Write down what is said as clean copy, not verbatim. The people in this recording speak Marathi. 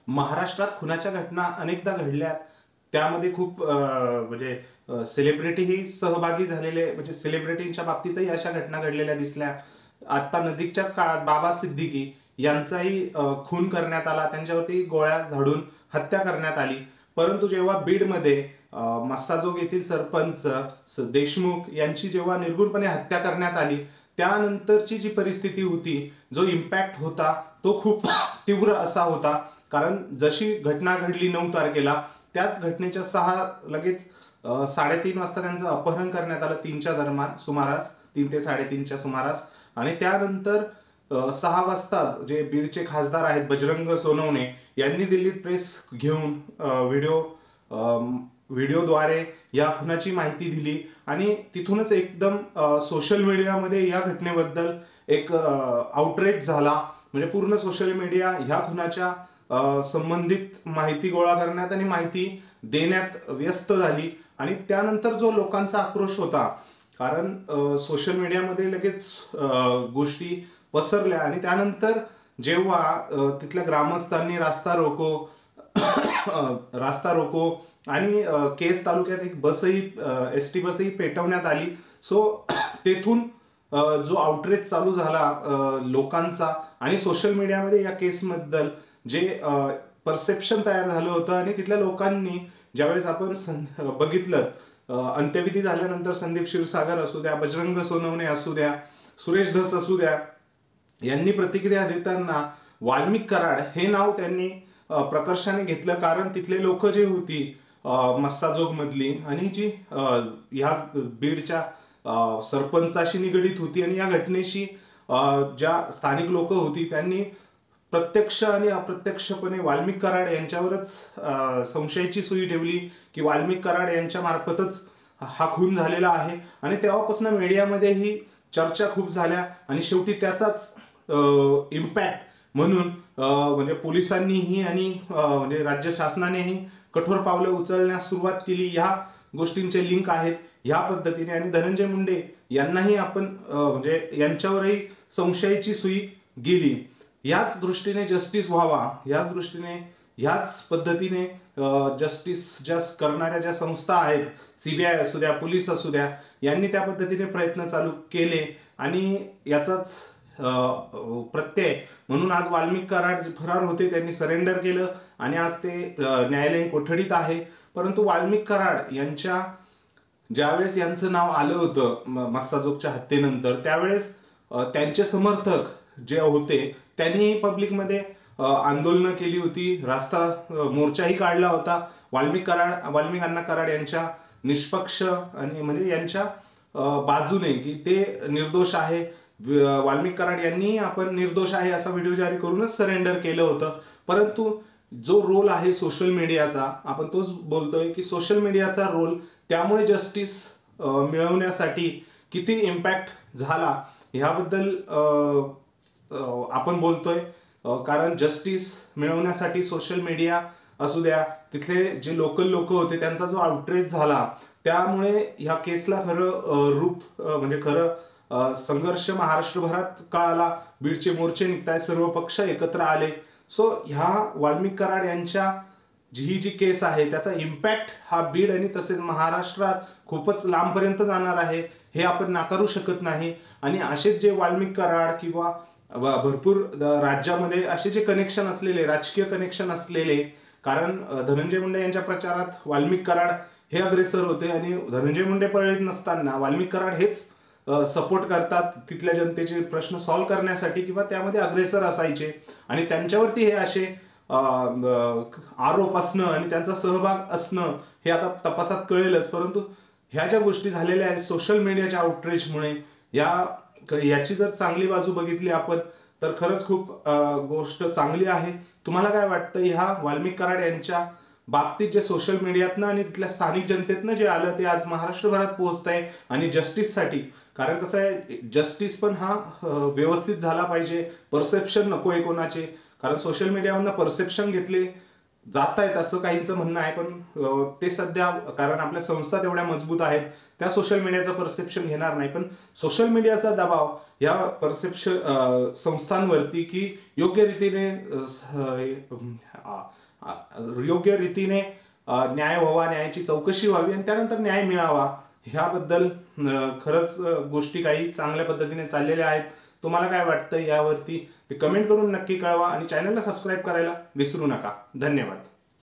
महाराष्ट्रात खुनाच्या घटना अनेकदा घडल्यात. त्यामध्ये खूप म्हणजे सेलिब्रिटीही सहभागी झालेले, म्हणजे सेलिब्रिटींच्या बाबतीतही अशा घटना घडलेल्या दिसल्या. आता नजीकच्याच काळात बाबा सिद्दीकी यांचाही खून करण्यात आला, त्यांच्यावरती गोळ्या झाडून हत्या करण्यात आली. परंतु जेव्हा बीडमध्ये मस्साजोग येथील सरपंच देशमुख यांची जेव्हा निर्गुणपणे हत्या करण्यात आली, त्यानंतरची जी परिस्थिती होती, जो इम्पॅक्ट होता तो खूप तीव्र असा होता. कारण जशी घटना घडली 9 तारखेला, त्याच घटनेच्या लगेच 3:30 वाजता त्यांचं अपहरण करण्यात आलं, 3च्या दरम्यान सुमारास, 3 ते 3:30च्या सुमारास. आणि त्यानंतर 6 वाजता जे बीडचे खासदार आहेत बजरंग सोनवणे यांनी दिल्लीत प्रेस घेऊन व्हिडिओद्वारे या खुनाची माहिती दिली. आणि तिथूनच एकदम सोशल मीडियामध्ये या घटनेबद्दल एक आउटरीच झाला. म्हणजे पूर्ण सोशल मीडिया ह्या खुनाच्या संबंधित माहिती गोळा करण्यात आणि माहिती देण्यात व्यस्त झाली. आणि त्यानंतर जो लोकांचा आक्रोश होता, कारण सोशल मीडियामध्ये लगेच गोष्टी पसरल्या. आणि त्यानंतर जेव्हा तिथल्या ग्रामस्थांनी रास्ता रोको आणि केज तालुक्यात एक बसही, एसटी बसही पेटवण्यात आली. सो तेथून जो आउटरीच चालू झाला लोकांचा, आणि सोशल मीडियामध्ये या केसबद्दल जे परसेप्शन तयार झालं होतं, आणि तिथल्या लोकांनी ज्यावेळेस आपण बघितलं, अंत्यविधी झाल्यानंतर संदीप क्षीरसागर असू द्या, बजरंग सोनवणे असू द्या, सुरेश धस असू द्या, यांनी प्रतिक्रिया देताना वाल्मिक कराड हे नाव त्यांनी प्रकर्षाने घेतलं. कारण तिथले लोक जे होती मस्साजोग मधली, आणि जी ह्या बीडच्या सरपंचाशी निगडीत होती, आणि या घटनेशी ज्या स्थानिक लोक होती, त्यांनी प्रत्यक्ष आणि अप्रत्यक्षपणे वाल्मिक कराड यांच्यावरच संशयाची सुई ठेवली की वाल्मिक कराड यांच्या मार्फतच हा खून झालेला आहे. आणि तेव्हापासून मीडियामध्ये ही चर्चा खूप झाल्या. आणि शेवटी त्याचाच इम्पॅक्ट म्हणून म्हणजे पोलिसांनीही आणि म्हणजे राज्य शासनानेही कठोर पावलं उचलण्यास सुरुवात केली. ह्या गोष्टींचे लिंक आहेत ह्या पद्धतीने. आणि धनंजय मुंडे यांनाही आपण म्हणजे यांच्यावरही संशयाची सुई गेली. याच दृष्टीने जस्टिस व्हावा, याच दृष्टीने ह्याच पद्धतीने जस्टिस करणाऱ्या ज्या संस्था आहेत, सीबीआय असू द्या, पोलीस असू द्या, यांनी त्या पद्धतीने प्रयत्न चालू केले. आणि याचाच प्रत्यय म्हणून आज वाल्मिक कराड जे फरार होते त्यांनी सरेंडर केलं, आणि आज ते न्यायालयीन कोठडीत आहे. परंतु वाल्मिक कराड यांच्या ज्यावेळेस यांचं नाव आलं होतं मस्साजोगच्या हत्येनंतर, त्यावेळेस त्यांचे समर्थक जे होते त्यांनी पब्लिकमध्ये आंदोलनं केली होती, रास्ता मोर्चाही काढला होता. वाल्मिक अण्णा कराड यांच्या निष्पक्ष आणि म्हणजे यांच्या बाजूने, की ते निर्दोष आहे. वाल्मिक कराड यांनी आपण निर्दोष आहे असा व्हिडिओ जारी करूनच सरेंडर केलं होतं. परंतु जो रोल आहे सोशल मीडियाचा, आपण तोच बोलतोय की सोशल मीडियाचा रोल त्यामुळे जस्टिस मिळवण्यासाठी किती इम्पॅक्ट झाला ह्याबद्दल आपण बोलतोय. कारण जस्टिस मिळवण्यासाठी सोशल मीडिया असू द्या, तिथले जे लोकल लोक होते त्यांचा जो आउटरीच झाला, त्यामुळे ह्या केसला खरं रूप म्हणजे खरं संघर्ष महाराष्ट्रभरात कळाला. बीडचे मोर्चे निघताय, सर्व पक्ष एकत्र आले. सो ह्या वाल्मिक कराड यांच्या ही जी केस आहे त्याचा इम्पॅक्ट हा बीड आणि तसेच महाराष्ट्रात खूपच लांबपर्यंत जाणार आहे, हे आपण नाकारू शकत नाही. आणि असेच जे वाल्मिक कराड किंवा भरपूर राज्यामध्ये असे जे कनेक्शन असलेले, राजकीय कनेक्शन असलेले, कारण धनंजय मुंडे यांच्या प्रचारात वाल्मिक कराड हे अग्रेसर होते, आणि धनंजय मुंडे पळत नसताना वाल्मिक कराड हेच सपोर्ट करतात तिथल्या जनतेचे प्रश्न सॉल्व्ह करण्यासाठी, किंवा त्यामध्ये अग्रेसर असायचे. आणि त्यांच्यावरती हे असे आरोप असणं आणि त्यांचा सहभाग असणं हे आता तपासात कळेलच. परंतु ह्या ज्या गोष्टी झालेल्या आहेत सोशल मीडियाच्या आउटरीचमुळे, याची जर चांगली बाजू बघितली आपण तर खरंच खूप गोष्ट चांगली आहे. तुम्हाला काय वाटतं ह्या वाल्मिक कराड यांच्या बाबतीत जे सोशल मीडियातनं आणि तिथल्या स्थानिक जनतेतनं जे आलं ते आज महाराष्ट्रभरात पोहोचत आहे, आणि जस्टिससाठी, कारण कसं आहे जस्टिस पण हा व्यवस्थित झाला पाहिजे, परसेप्शन नको आहे कोणाचे. कारण सोशल मीडियावरनं परसेप्शन घेतले जात आहेत असं काहींचं म्हणणं आहे, पण ते सध्या कारण आपल्या संस्था तेवढ्या मजबूत आहेत त्या सोशल मीडियाचं परसेप्शन घेणार नाही, पण सोशल मीडियाचा दबाव या परसेप्शन संस्थांवरती की योग्य रीतीने न्याय व्हावा, न्यायाची चौकशी व्हावी आणि त्यानंतर न्याय मिळावा, ह्याबद्दल खरंच गोष्टी काही चांगल्या पद्धतीने चाललेल्या आहेत. तुम्हाला काय वाटतं यावरती ते कमेंट करून नक्की कळवा आणि चॅनलला सबस्क्राईब करायला विसरू नका. धन्यवाद.